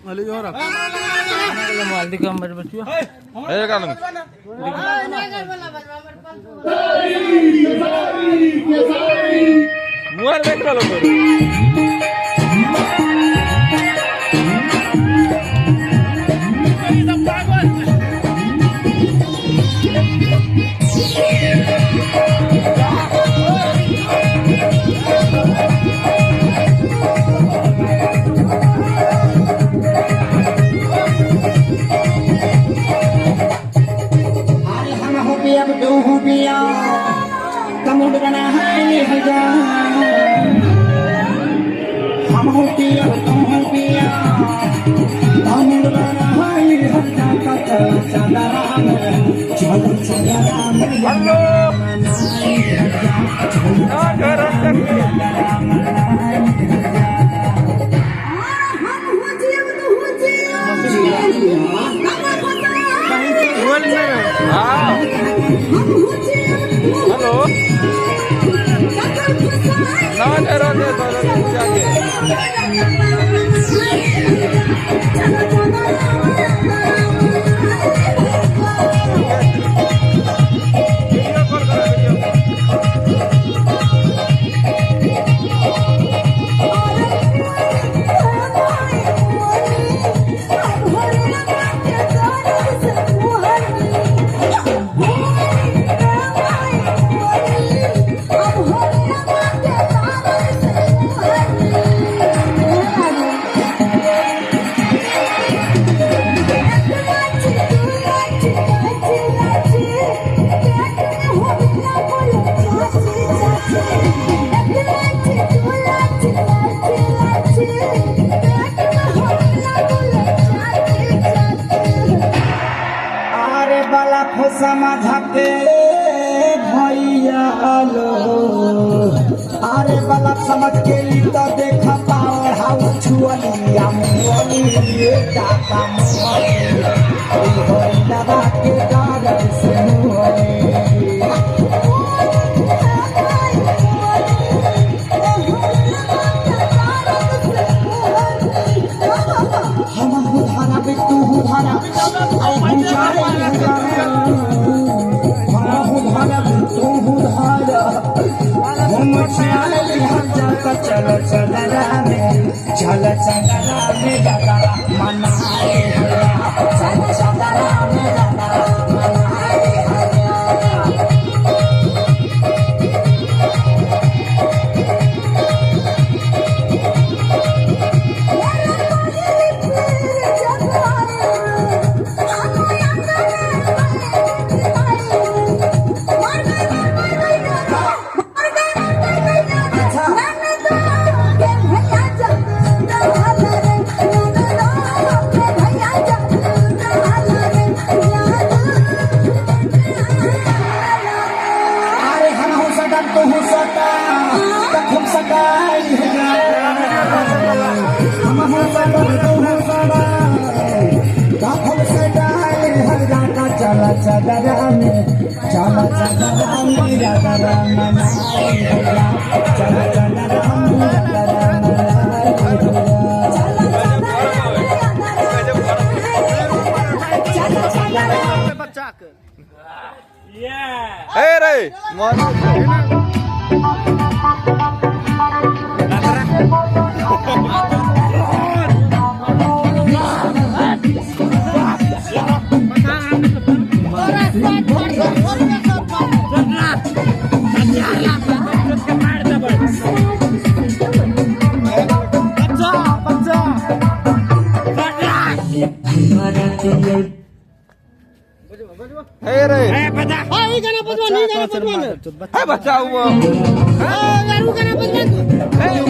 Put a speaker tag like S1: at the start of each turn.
S1: Mali orang.
S2: माल दिखा मेरे बच्चों
S1: Eh kan. Muar dek kalau baru.
S3: kamu dengan hari haja हम होतिया तुम होतिया हम dengan hari haja kata sadaram jalan sadaram
S1: Halo. Ah, garam cakri. Ah. Halo. Nama cara dia kalau jaga. Video call kara video.
S3: समाधा के भैया आलो अरे बाला समझ के ली तो देखा पावर हाउस छुअलिया मुअली ये काका मुअली हो लगा के कागज से मुअली हम धारा बिट्टू धारा हम चलो चला में चलो चला में दादा मनाए चलो चला में दादा चला चला में चला चला में दादा मनाए चला चला में
S1: Bacak. Hey Ray, mana? Hey Ray.
S2: Hey baca. Oh ini kan apa tuan? Ini kan apa tuan?
S1: Hey baca umum.
S2: Oh baru kan apa tuan?